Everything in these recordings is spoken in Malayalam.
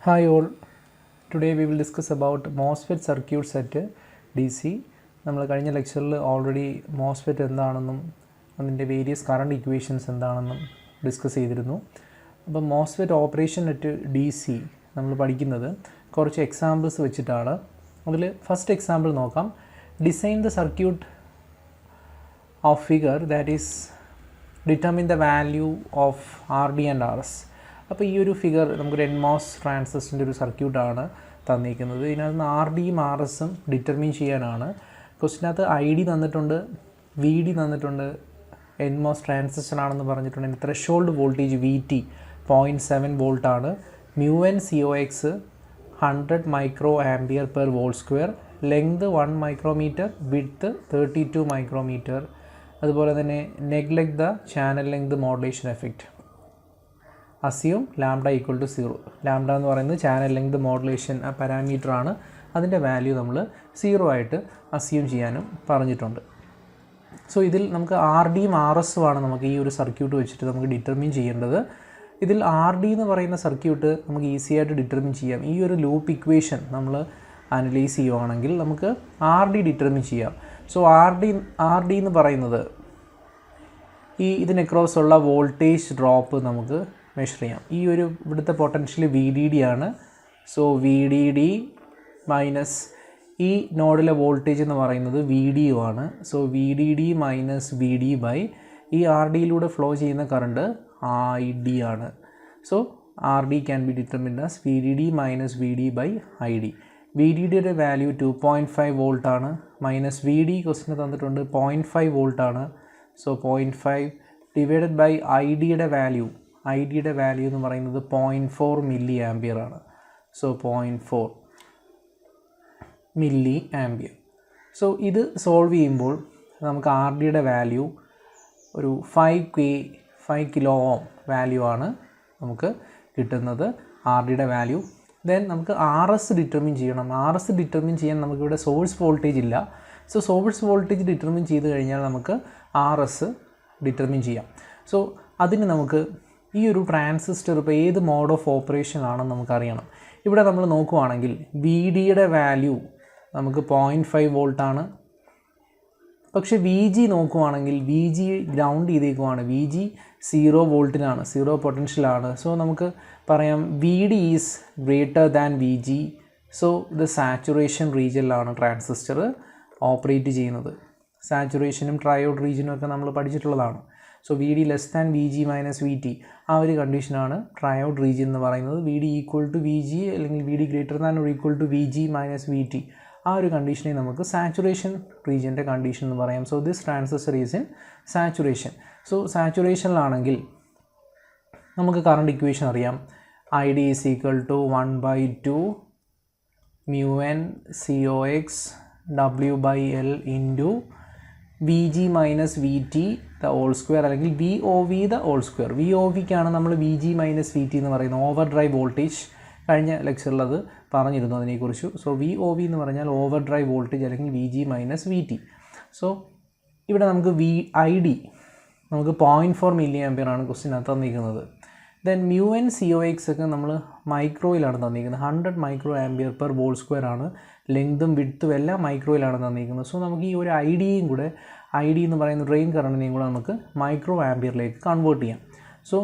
Hi all, today we will discuss about MOSFET circuits at DC. നമ്മൾ കഴിഞ്ഞ ലെക്ചറിൽ ഓൾറെഡി MOSFET എന്താണെന്നും അതിൻ്റെ വേരിയസ് കറണ്ട് ഇക്വേഷൻസ് എന്താണെന്നും ഡിസ്കസ് ചെയ്തിരുന്നു. അപ്പോൾ MOSFET ഓപ്പറേഷൻ അറ്റ് DC നമ്മൾ പഠിക്കുന്നത് കുറച്ച് എക്സാമ്പിൾസ് വെച്ചിട്ടാണ്. അതിൽ ഫസ്റ്റ് എക്സാമ്പിൾ നോക്കാം. Design the circuit of figure that is determine the value of RD and RS. അപ്പോൾ ഈ ഒരു ഫിഗർ നമുക്കൊരു NMOS ട്രാൻസിസ്റ്ററിൻ്റെ ഒരു സർക്യൂട്ടാണ് തന്നിരിക്കുന്നത്. ഇതിനകത്ത് RDയും RSും ഡിറ്റർമിൻ ചെയ്യാനാണ്. ക്വസ്റ്റിനകത്ത് ID തന്നിട്ടുണ്ട്, VD തന്നിട്ടുണ്ട്, NMOS ട്രാൻസിസ്റ്റർ ആണെന്ന് പറഞ്ഞിട്ടുണ്ട്. ത്രെഷോൾഡ് വോൾട്ടേജ് VT 0.7 വോൾട്ടാണ്. μN COX 100 micro ampere per volt square, length 1 micrometre, width 32 micrometre. അതുപോലെ തന്നെ neglect the channel length modulation effect. Assume lambda equal to 0. Lambda എന്ന് പറയുന്നത് ചാനൽ ലെങ്ത് മോഡുലേഷൻ പാരാമീറ്റർ ആണ്. അതിൻ്റെ വാല്യൂ നമ്മൾ 0 ആയിട്ട് അസ്യൂം ചെയ്യാനും പറഞ്ഞിട്ടുണ്ട്. സോ ഇതിൽ നമുക്ക് RDയും RSും ആണ് നമുക്ക് ഈ ഒരു സർക്യൂട്ട് വെച്ചിട്ട് നമുക്ക് ഡിറ്റർമിൻ ചെയ്യേണ്ടത്. ഇതിൽ RD എന്ന് പറയുന്ന സർക്യൂട്ട് നമുക്ക് ഈസി ആയിട്ട് ഡിറ്റർമിൻ ചെയ്യാം. ഈ ഒരു ലൂപ്പ് ഇക്വേഷൻ നമ്മൾ അനലൈസ് ചെയ്യുവാണെങ്കിൽ നമുക്ക് RD ഡിറ്റർമിൻ ചെയ്യാം. സോ RD എന്ന് പറയുന്നത് ഇതിന് അക്രോസ് ഉള്ള വോൾട്ടേജ് ഡ്രോപ്പ് നമുക്ക് മെഷർ ചെയ്യാം. ഈ ഒരു ഇവിടുത്തെ പൊട്ടൻഷ്യൽ VDD ആണ്. സോ VDD മൈനസ് ഈ നോഡിലെ വോൾട്ടേജ് എന്ന് പറയുന്നത് VDU ആണ്. So VDD minus VD by ഈ RDയിലൂടെ ഫ്ലോ ചെയ്യുന്ന കറണ്ട് ID ആണ്. So RD can be determined as VDD minus VD by ID. VDDയുടെ വാല്യൂ 2.5 വോൾട്ട് ആണ്. മൈനസ് VD ക്വസ്റ്റിന് തന്നിട്ടുണ്ട് 0.5 വോൾട്ട് ആണ്. സോ 0.5 ഡിവൈഡഡ് ബൈ IDയുടെ വാല്യൂ എന്ന് പറയുന്നത് 0.4 മില്ലി ആംപിയർ ആണ്. So 0.4 milli ampere. സോ ഇത് സോൾവ് ചെയ്യുമ്പോൾ നമുക്ക് RDയുടെ വാല്യൂ ഒരു 5 കിലോ ഓം വാല്യൂ ആണ് നമുക്ക് കിട്ടുന്നത്, RDയുടെ വാല്യൂ. ദെൻ നമുക്ക് RS ഡിറ്റർമിൻ ചെയ്യണം. RS ഡിറ്റർമിൻ ചെയ്യാൻ നമുക്കിവിടെ സോഴ്സ് വോൾട്ടേജ് ഇല്ല. സോ സോഴ്സ് വോൾട്ടേജ് ഡിറ്റർമിൻ ചെയ്ത് കഴിഞ്ഞാൽ നമുക്ക് RS ഡിറ്റർമിൻ ചെയ്യാം. സോ അതിന് നമുക്ക് ഈ ഒരു ട്രാൻസിസ്റ്റർ ഇപ്പോൾ ഏത് മോഡ് ഓഫ് ഓപ്പറേഷൻ ആണെന്ന് നമുക്കറിയണം. ഇവിടെ നമ്മൾ നോക്കുവാണെങ്കിൽ VDയുടെ വാല്യൂ നമുക്ക് 0.5 വോൾട്ടാണ്. പക്ഷേ VG നോക്കുവാണെങ്കിൽ VG ഗ്രൗണ്ട് ചെയ്തേക്കുവാണ്. VG 0 വോൾട്ടിനാണ്, 0 പൊട്ടൻഷ്യലാണ്. സോ നമുക്ക് പറയാം VD is greater than VG. So ഇത് സാച്ചുറേഷൻ റീജിയനിലാണ് ട്രാൻസിസ്റ്റർ ഓപ്പറേറ്റ് ചെയ്യുന്നത്. സാച്ചുറേഷനും ട്രയോഡ് റീജിയനും ഒക്കെ നമ്മൾ പഠിച്ചിട്ടുള്ളതാണ്. So VD less than VG minus VT ആ ഒരു കണ്ടീഷനാണ് ട്രയോഡ് റീജിയൻ എന്ന് പറയുന്നത്. VD ഈക്വൽ ടു VG അല്ലെങ്കിൽ VD greater than or equal to VG minus VT ആ ഒരു കണ്ടീഷനെ നമുക്ക് സാച്ചുറേഷൻ റീജിയൻ്റെ കണ്ടീഷൻ എന്ന് പറയാം. So this transistor is in saturation. So സാച്ചുറേഷനിലാണെങ്കിൽ നമുക്ക് കറണ്ട് ഇക്വേഷൻ അറിയാം. ID is equal to 1/2 μN COX W/L into VG minus VT the whole square അല്ലെങ്കിൽ VOV ദ ഹോൾ സ്ക്വയർ. VOVക്കാണ് നമ്മൾ VG മൈനസ് VT എന്ന് പറയുന്നത്. ഓവർ ഡ്രൈവ് വോൾട്ടേജ് കഴിഞ്ഞ ലെക്ചറിൽ അത് പറഞ്ഞിരുന്നു അതിനെക്കുറിച്ച്. സോ VOV എന്ന് പറഞ്ഞാൽ ഓവർ ഡ്രൈവ് വോൾട്ടേജ് അല്ലെങ്കിൽ VG മൈനസ് VT. സോ ഇവിടെ നമുക്ക് ID നമുക്ക് 0.4 മില്ലി ആംപിയർ ആണ് ക്വസ്റ്റിനകത്ത് തന്നിരിക്കുന്നത്. ദെൻ μN COX ഒക്കെ നമ്മൾ മൈക്രോയിലാണ് തന്നിരിക്കുന്നത്. 100 micro ampere per volt square ആണ്. ലെങ്തും വിഡ്ത്തും എല്ലാം മൈക്രോയിലാണ് തന്നിരിക്കുന്നത്. സോ നമുക്ക് ഈ ഒരു ID എന്ന് പറയുന്ന ഡ്രെയിൻ കറണ്ടിനെയും കൂടെ നമുക്ക് മൈക്രോ ആംപിയറിലേക്ക് കൺവേർട്ട് ചെയ്യാം. സോ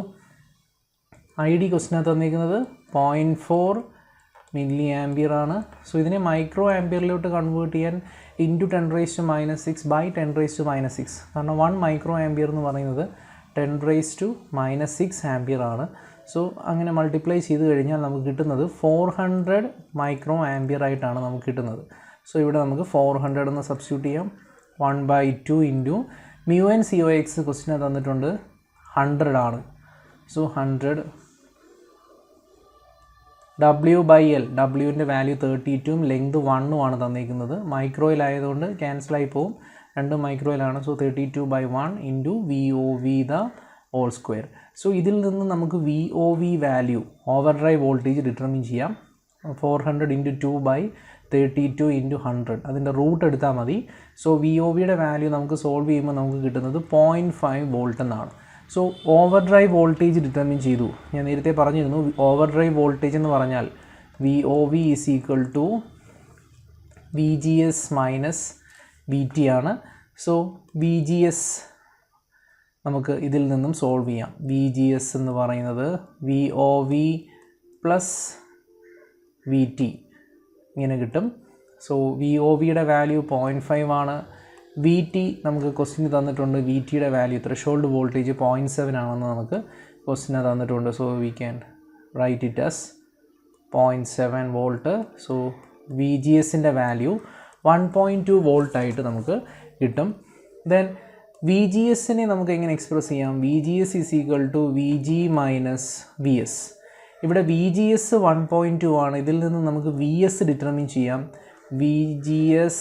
ID ക്വസ്റ്റിനകത്ത് തന്നിരിക്കുന്നത് 0.4 മില്ലി ആംപിയർ ആണ്. സോ ഇതിനെ മൈക്രോ ആംപിയറിലോട്ട് കൺവേർട്ട് ചെയ്യാൻ ഇൻറ്റു 10⁻⁻6 ബൈ 10⁻⁻6 കാരണം 1 മൈക്രോ ആംപിയർ എന്ന് പറയുന്നത് 10⁻⁻6 ആംപിയർ ആണ്. സോ അങ്ങനെ മൾട്ടിപ്ലൈ ചെയ്ത് കഴിഞ്ഞാൽ നമുക്ക് കിട്ടുന്നത് 400 മൈക്രോ ആംപിയർ ആയിട്ടാണ് നമുക്ക് കിട്ടുന്നത്. സോ ഇവിടെ നമുക്ക് 400 എന്ന് സബ്സ്റ്റിറ്റ്യൂട്ട് ചെയ്യാം. 1/2 ഇൻറ്റു μN COX ക്വസ്റ്റിനെ തന്നിട്ടുണ്ട് 100 ആണ്. സോ 100 W/L Wൻ്റെ വാല്യൂ 32 ലെങ്ത് 1 ആണ് തന്നിരിക്കുന്നത്. മൈക്രോയിലായതുകൊണ്ട് ക്യാൻസലായി പോവും, 2 മൈക്രോയിലാണ്. So 32/1 into VOV the whole square. So ഇതിൽ നിന്ന് നമുക്ക് VOV value overdrive voltage determine ചെയ്യാം. 400 ഇൻറ്റു 2/32 ഇൻറ്റു 100 അതിൻ്റെ റൂട്ട് എടുത്താൽ മതി. സോ VOVയുടെ വാല്യൂ നമുക്ക് സോൾവ് ചെയ്യുമ്പോൾ നമുക്ക് കിട്ടുന്നത് 0.5 വോൾട്ട് എന്നാണ്. So overdrive voltage determine ചെയ്തു. ഞാൻ നേരത്തെ പറഞ്ഞിരുന്നു overdrive voltage എന്ന് പറഞ്ഞാൽ VOV is equal to VGS minus VT ആണ്. സോ VGS നമുക്ക് ഇതിൽ നിന്നും സോൾവ് ചെയ്യാം. VGS എന്ന് പറയുന്നത് VOV പ്ലസ് VT ഇങ്ങനെ കിട്ടും. സോ VOVയുടെ വാല്യൂ 0.5 ആണ്. VT നമുക്ക് ക്വസ്റ്റിന് തന്നിട്ടുണ്ട്. VTയുടെ വാല്യൂ ത്രെഷോൾഡ് വോൾട്ടേജ് 0.7 ആണെന്ന് നമുക്ക് ക്വസ്റ്റിന് തന്നിട്ടുണ്ട്. So we can write it as 0.7 volt. So VGSൻ്റെ വാല്യൂ 1.2 വോൾട്ട് ആയിട്ട് നമുക്ക് കിട്ടും. ദെൻ VGSനെ നമുക്ക് എങ്ങനെ എക്സ്പ്രസ് ചെയ്യാം? VGS is equal to VG minus VS. ഇവിടെ VGS 1.2 ആണ്. ഇതിൽ നിന്ന് നമുക്ക് VS ഡിറ്റർമിൻ ചെയ്യാം. VGS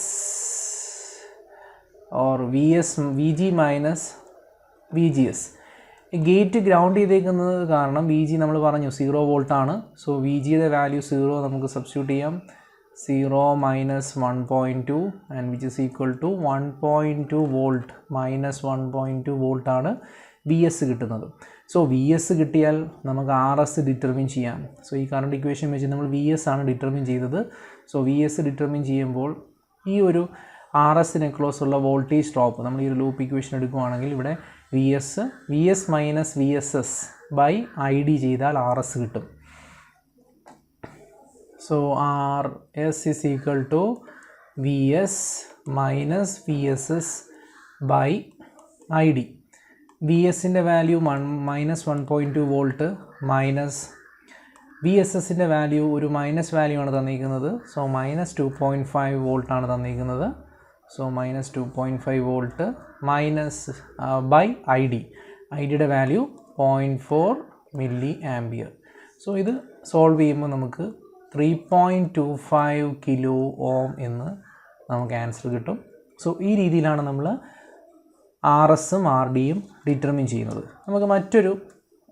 or VG minus VGS. Gate ground ചെയ്തേക്കുന്നത് കാരണം VG നമ്മൾ പറഞ്ഞു 0 വോൾട്ടാണ്. സോ VGയുടെ വാല്യൂ 0 നമുക്ക് സബ്സ്റ്റിറ്റ്യൂട്ട് ചെയ്യാം. 0 minus 1.2 and which is equal to 1.2 volt minus 1.2 വോൾട്ടാണ് VS കിട്ടുന്നത്. സോ VS കിട്ടിയാൽ നമുക്ക് RS ഡിറ്റർമിൻ ചെയ്യാം. സോ ഈ കറണ്ട് ഇക്വേഷൻ വെച്ച് നമ്മൾ VS ആണ് ഡിറ്റർമിൻ ചെയ്തത്. സോ VS ഡിറ്റർമിൻ ചെയ്യുമ്പോൾ ഈ ഒരു RSന് ക്ലോസ് ഉള്ള വോൾട്ടേജ് ഡ്രോപ്പ് നമ്മൾ ഈ ഒരു ലൂപ്പ് ഇക്വേഷൻ എടുക്കുകയാണെങ്കിൽ ഇവിടെ VS minus VSS by ID ചെയ്താൽ RS കിട്ടും. So RS is equal to VS minus VSS by ID. VSൻ്റെ വാല്യൂ മൈനസ് 1.2 വോൾട്ട് മൈനസ് VSSൻ്റെ വാല്യൂ ഒരു മൈനസ് വാല്യൂ ആണ് തന്നിരിക്കുന്നത്. സോ മൈനസ് 2.5 വോൾട്ടാണ് തന്നിരിക്കുന്നത്. So minus 2.5 volt minus by IDയുടെ വാല്യൂ 0.4 മില്ലി ആംപിയർ. സോ ഇത് സോൾവ് ചെയ്യുമ്പോൾ നമുക്ക് 3.25 കിലോ ഓം എന്ന് നമുക്ക് ആൻസർ കിട്ടും. സോ ഈ രീതിയിലാണ് നമ്മൾ RSും RDയും ഡിറ്റർമിൻ ചെയ്യുന്നത്. നമുക്ക് മറ്റൊരു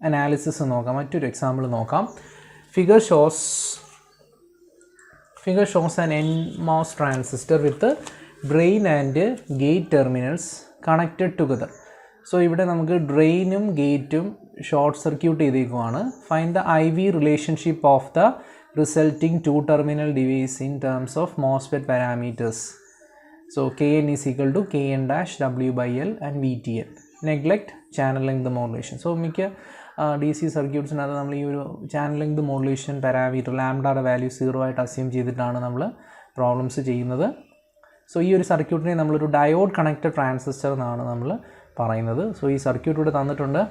അനാലിസിസ് നോക്കാം, മറ്റൊരു എക്സാമ്പിൾ നോക്കാം. Figure shows an NMOS transistor with drain and gate terminals connected together. So ഇവിടെ നമുക്ക് ഡ്രെയിനും ഗേറ്റും ഷോർട്ട് സർക്യൂട്ട് ചെയ്തേക്കുവാണ്. Find the IV relationship of the resulting two terminal device in terms of MOSFET parameters. So Kn is equal to Kn dash W/L and VTL. Neglect channel length modulation. So മിക്ക DC സർക്യൂട്ട്സിനകത്ത് നമ്മൾ ഈ ഒരു ചാനൽ ലെങ്ത് മോഡുലേഷൻ പാരാമീറ്റർ ലാംഡയുടെ വാല്യൂ 0 ആയിട്ട് അസ്യൂം ചെയ്തിട്ടാണ് നമ്മൾ പ്രോബ്ലംസ് ചെയ്യുന്നത്. സോ ഈ ഒരു സർക്യൂട്ടിനെ നമ്മളൊരു ഡയോഡ് കണക്റ്റഡ് ട്രാൻസിസ്റ്റർ എന്നാണ് നമ്മൾ പറയുന്നത്. സോ ഈ സർക്യൂട്ട് ഇവിടെ തന്നിട്ടുണ്ട്.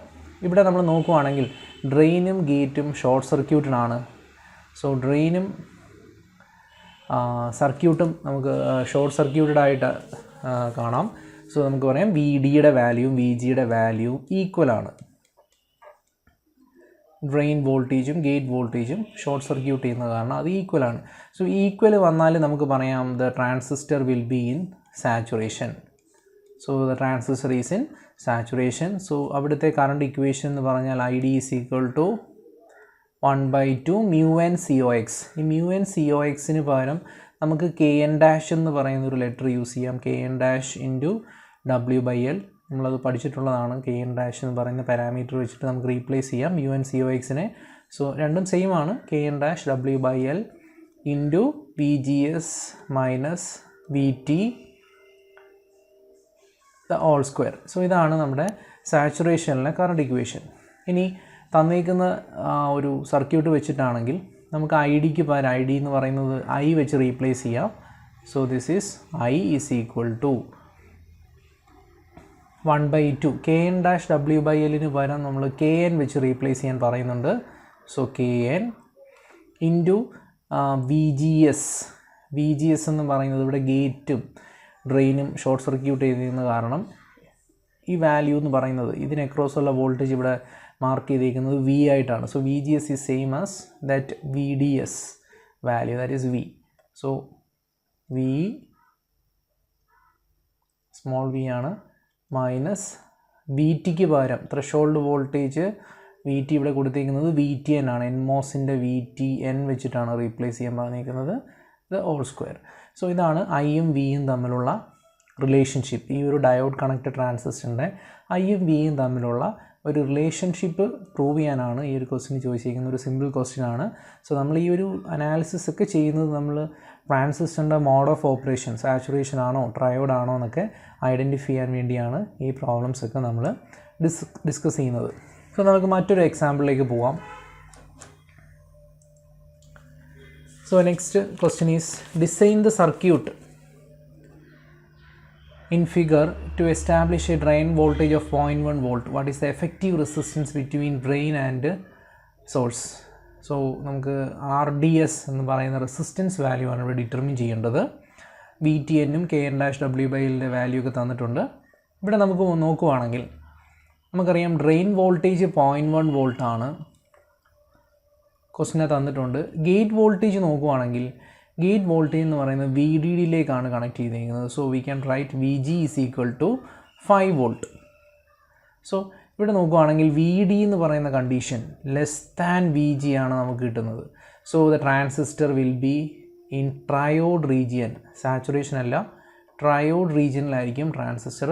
ഇവിടെ നമ്മൾ നോക്കുകയാണെങ്കിൽ ഡ്രെയിനും ഗേറ്റും ഷോർട്ട് സർക്യൂട്ടിനാണ്. സോ ഡ്രെയിനും സർക്യൂട്ടും നമുക്ക് ഷോർട്ട് സർക്യൂട്ടഡ് ആയിട്ട് കാണാം. സോ നമുക്ക് പറയാം VDയുടെ വാല്യൂയും VGയുടെ വാല്യൂ ഈക്വൽ ആണ്. ഡ്രെയിൻ വോൾട്ടേജും ഗേറ്റ് വോൾട്ടേജും ഷോർട്ട് സർക്യൂട്ട് ചെയ്യുന്നത് കാരണം അത് ഈക്വൽ ആണ്. സോ ഈക്വൽ വന്നാൽ നമുക്ക് പറയാം the transistor will be in saturation. So the transistor is in saturation. So അവിടുത്തെ കറണ്ട് ഇക്വേഷൻ എന്ന് പറഞ്ഞാൽ ID is equal to 1/2 μN COX. ഈ μN COXന് പകരം നമുക്ക് Kn ഡാഷ് എന്ന് പറയുന്ന ഒരു ലെറ്റർ യൂസ് ചെയ്യാം. Kn dash into W/L. നമ്മളത് പഠിച്ചിട്ടുള്ളതാണ്. Kn ഡാഷ് എന്ന് പറയുന്ന പാരാമീറ്റർ വെച്ചിട്ട് നമുക്ക് റീപ്ലേസ് ചെയ്യാം μN COXനെ. സോ രണ്ടും സെയിം ആണ്. Kn dash W/L into VGS minus VT the whole square. So ഇതാണ് നമ്മുടെ സാച്ചുറേഷനിലെ കറണ്ട് ഇക്വേഷൻ. ഇനി തന്നിരിക്കുന്ന ഒരു സർക്യൂട്ട് വെച്ചിട്ടാണെങ്കിൽ നമുക്ക് IDക്ക് പകരം ID എന്ന് പറയുന്നത് I വെച്ച് റീപ്ലേസ് ചെയ്യാം. So this is I is equal to 1/2 Kn dash W/Lന് പകരം നമ്മൾ Kn വെച്ച് റീപ്ലേസ് ചെയ്യാൻ പറയുന്നുണ്ട്. സോ Kn ഇൻറ്റു VGS എന്ന് പറയുന്നത് ഇവിടെ ഗേറ്റും ഡ്രെയിനും ഷോർട്ട് സർക്യൂട്ട് ചെയ്തിരുന്ന കാരണം ഈ വാല്യൂ എന്ന് പറയുന്നത് ഇതിന് അക്രോസ് ഉള്ള വോൾട്ടേജ് ഇവിടെ മാർക്ക് ചെയ്തിരിക്കുന്നത് V ആയിട്ടാണ്. So VGS is same as that VDS value, that is V. So V small v ആണ് മൈനസ് VTക്ക് പകരം ത്രെഷോൾഡ് വോൾട്ടേജ് VT ഇവിടെ കൊടുത്തിരിക്കുന്നത് VTN ആണ്. NMOSൻ്റെ VTN വെച്ചിട്ടാണ് റീപ്ലേസ് ചെയ്യാൻ പറഞ്ഞിരിക്കുന്നത് ദ ഹോൾ സ്ക്വയർ. സോ ഇതാണ് Iയും Vയും തമ്മിലുള്ള റിലേഷൻഷിപ്പ്. ഈ ഒരു ഡയോഡ് കണക്റ്റഡ് ട്രാൻസിസ്റ്ററിൻ്റെ Iയും Vയും തമ്മിലുള്ള ഒരു റിലേഷൻഷിപ്പ് പ്രൂവ് ചെയ്യാനാണ് ഈ ഒരു ക്വസ്റ്റ്യൻ ചോദിച്ചിരിക്കുന്നത്. ഒരു സിമ്പിൾ ക്വസ്റ്റ്യൻ ആണ്. സോ നമ്മൾ ഈ ഒരു അനാലിസിസ് ഒക്കെ ചെയ്യുന്നത് നമ്മൾ ട്രാൻസിസ്റ്ററിൻ്റെ മോഡ് ഓഫ് ഓപ്പറേഷൻ സാച്ചുറേഷൻ ആണോ ട്രയോഡ് ആണോ എന്നൊക്കെ ഐഡൻറ്റിഫൈ ചെയ്യാൻ വേണ്ടിയാണ് ഈ പ്രോബ്ലംസ് ഒക്കെ നമ്മൾ ഡിസ്കസ് ചെയ്യുന്നത്. സോ നമുക്ക് മറ്റൊരു എക്സാമ്പിളിലേക്ക് പോവാം. So next question is, design the circuit in figure to establish a drain voltage of 0.1 volt. What is the effective resistance between drain and source? So നമുക്ക് RDS എന്ന് പറയുന്ന റെസിസ്റ്റൻസ് വാല്യൂ ആണ് ഇവിടെ ഡിറ്റർമിൻ ചെയ്യേണ്ടത്. VTNും K_W/L വാല്യൂ ഒക്കെ തന്നിട്ടുണ്ട്. ഇവിടെ നമുക്ക് നോക്കുവാണെങ്കിൽ നമുക്കറിയാം ഡ്രെയിൻ വോൾട്ടേജ് 0.1 വോൾട്ട് ആണ് ക്വസ്റ്റിനെ തന്നിട്ടുണ്ട്. ഗേറ്റ് വോൾട്ടേജ് നോക്കുവാണെങ്കിൽ ഗേറ്റ് വോൾട്ടേജ് എന്ന് പറയുന്നത് VDDയിലേക്കാണ് കണക്ട് ചെയ്തിരിക്കുന്നത്. So we can right VG = 5 volt. So ഇവിടെ നോക്കുവാണെങ്കിൽ VD എന്ന് പറയുന്ന കണ്ടീഷൻ < VG ആണ് നമുക്ക് കിട്ടുന്നത്. So the transistor will be in triode region. Saturation അല്ല, ട്രയോഡ് റീജിയനിലായിരിക്കും ട്രാൻസിസ്റ്റർ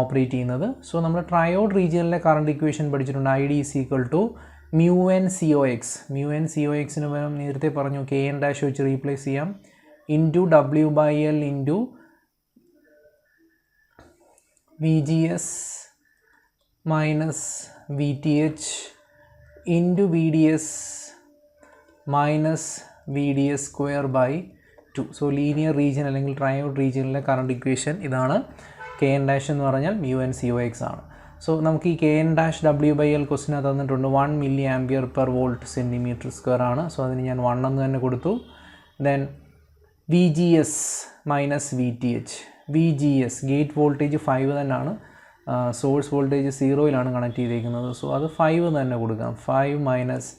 ഓപ്പറേറ്റ് ചെയ്യുന്നത്. സോ നമ്മൾ ട്രയോഡ് റീജിയനിലെ കറണ്ട് ഇക്വേഷൻ പഠിച്ചിട്ടുണ്ട്. ID = μnCox. μnCoxന് പകരം നേരത്തെ പറഞ്ഞു Kn' വെച്ച് റീപ്ലേസ് ചെയ്യാം. Into W/L into VGS minus VTH into VDS minus VDS²/2. So linear region അല്ലെങ്കിൽ ട്രയോഡ് റീജിയനിലെ കറണ്ട് ഇക്വേഷൻ ഇതാണ്. Kn' എന്ന് പറഞ്ഞാൽ μnCox ആണ്. സോ നമുക്ക് ഈ Kn'(W/L) ക്വസ്റ്റിന് തന്നിട്ടുണ്ട്. 1 mA/V/cm² ആണ്. സോ അതിന് ഞാൻ 1 എന്ന് തന്നെ കൊടുത്തു. Then VGS minus VTH. VGS gate voltage 5 തന്നെയാണ്, സോഴ്സ് വോൾട്ടേജ് 0യിലാണ് കണക്ട് ചെയ്തിരിക്കുന്നത്. സോ അത് 5 എന്ന് തന്നെ കൊടുക്കാം. 5 മൈനസ്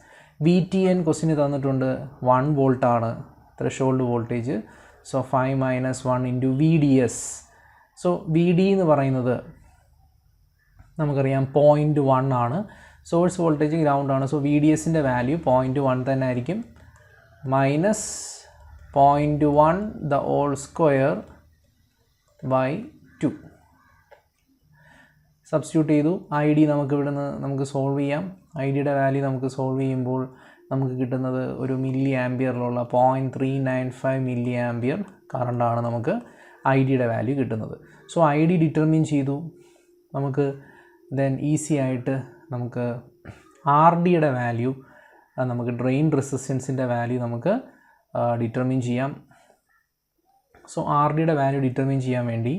VTN ക്വസ്റ്റിന് തന്നിട്ടുണ്ട് 1 വോൾട്ടാണ് threshold voltage. So 5 minus 1 into VDS. So VD എന്ന് പറയുന്നത് നമുക്കറിയാം 0.1 ആണ്. സോഴ്സ് വോൾട്ടേജ് ഗ്രൗണ്ട് ആണ്. സോ VDSൻ്റെ വാല്യൂ 0.1 തന്നെ ആയിരിക്കും. Minus 0.1 the whole square by 2. Substitute ചെയ്തു. ID നമുക്ക് ഇവിടെ നിന്ന് നമുക്ക് സോൾവ് ചെയ്യാം. IDയുടെ വാല്യൂ നമുക്ക് സോൾവ് ചെയ്യുമ്പോൾ നമുക്ക് കിട്ടുന്നത് ഒരു മില്ലി ആംപിയറിലുള്ള 0.395 മില്ലി ആംപിയർ കറണ്ടാണ് നമുക്ക് IDയുടെ വാല്യൂ കിട്ടുന്നത്. സോ ID ഡിറ്റർമിൻ ചെയ്തു. നമുക്ക് ദെൻ ഈസി ആയിട്ട് നമുക്ക് RDയുടെ വാല്യൂ, നമുക്ക് ഡ്രെയിൻ റെസിസ്റ്റൻസിൻ്റെ വാല്യൂ നമുക്ക് ഡിറ്റർമിൻ ചെയ്യാം. സോ RDയുടെ വാല്യൂ ഡിറ്റർമിൻ ചെയ്യാൻ വേണ്ടി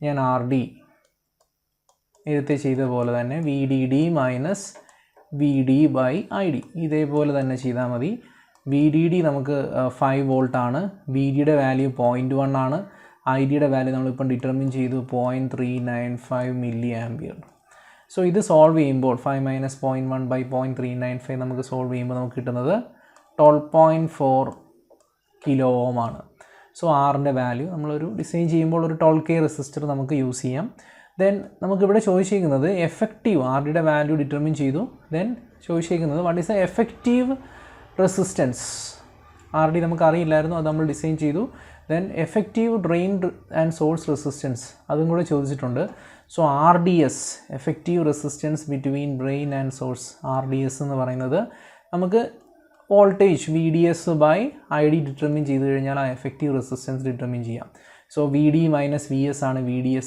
ഞാൻ RD നേരത്തെ ചെയ്ത പോലെ തന്നെ VDD മൈനസ് VD/ID ഇതേപോലെ തന്നെ ചെയ്താൽ മതി. VDD നമുക്ക് 5 വോൾട്ടാണ്. VDയുടെ വാല്യൂ 0.1 ആണ്. IDയുടെ വാല്യൂ നമ്മളിപ്പം ഡിറ്റർമിൻ ചെയ്തു 0.395 മില്ലി ആംപിയർ. സോ ഇത് സോൾവ് ചെയ്യുമ്പോൾ 5 മൈനസ് 0.1/0.395 നമുക്ക് സോൾവ് ചെയ്യുമ്പോൾ നമുക്ക് കിട്ടുന്നത് 12.4 കിലോ ഓം ആണ്. സോ ആറിൻ്റെ വാല്യൂ നമ്മളൊരു ഡിസൈൻ ചെയ്യുമ്പോൾ ഒരു 12K റെസിസ്റ്റർ നമുക്ക് യൂസ് ചെയ്യാം. ദെൻ നമുക്കിവിടെ ചോദിച്ചിരിക്കുന്നത് എഫക്റ്റീവ് RDയുടെ വാല്യൂ ഡിറ്റർമിൻ ചെയ്തു. ദെൻ ചോദിച്ചിരിക്കുന്നത് what is the effective resistance. RD നമുക്ക് അറിയില്ലായിരുന്നു, അത് നമ്മൾ ഡിസൈൻ ചെയ്തു. Then effective drain and source resistance അതും കൂടെ ചോദിച്ചിട്ടുണ്ട്. So RDS effective resistance between drain and source. RDS എന്ന് പറയുന്നത് നമുക്ക് വോൾട്ടേജ് VDS/ID ഡിറ്റർമിൻ ചെയ്ത് കഴിഞ്ഞാൽ ആ എഫക്റ്റീവ് റെസിസ്റ്റൻസ് ഡിറ്റർമിൻ ചെയ്യാം. സോ VD മൈനസ് VS ആണ് VDS.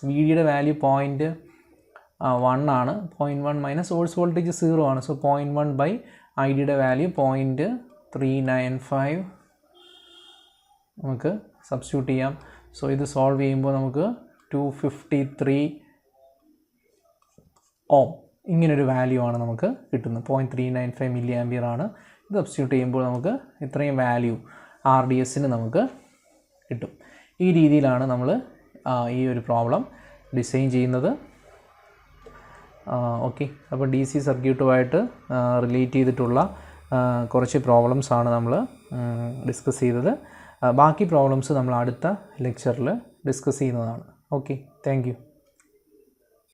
VDയുടെ വാല്യൂ 0.1 ആണ്. 0.1 മൈനസ് സോഴ്സ് വോൾട്ടേജ് 0 ആണ്. സോ 0.1/IDയുടെ വാല്യൂ 0.395 നമുക്ക് സബ്സ്റ്റിറ്റ്യൂട്ട് ചെയ്യാം. സോ ഇത് സോൾവ് ചെയ്യുമ്പോൾ നമുക്ക് 253 ഓം ഇങ്ങനൊരു വാല്യൂ ആണ് നമുക്ക് കിട്ടുന്നത്. 0.395 മില്ലി ആംപിയർ ആണ്. ഇത് സബ്സ്റ്റിറ്റ്യൂട്ട് ചെയ്യുമ്പോൾ നമുക്ക് ഇത്രയും വാല്യൂ RDSന് നമുക്ക് കിട്ടും. ഈ രീതിയിലാണ് നമ്മൾ ഈ ഒരു പ്രോബ്ലം ഡിസൈൻ ചെയ്യുന്നത്. ഓക്കെ, അപ്പോൾ DC സർക്യൂട്ടുമായിട്ട് റിലേറ്റ് ചെയ്തിട്ടുള്ള കുറച്ച് പ്രോബ്ലംസാണ് നമ്മൾ ഡിസ്കസ് ചെയ്തത്. ബാക്കി പ്രോബ്ലംസ് നമ്മൾ അടുത്ത ലെക്ചറിൽ ഡിസ്കസ് ചെയ്യുന്നതാണ്. Okay, thank you.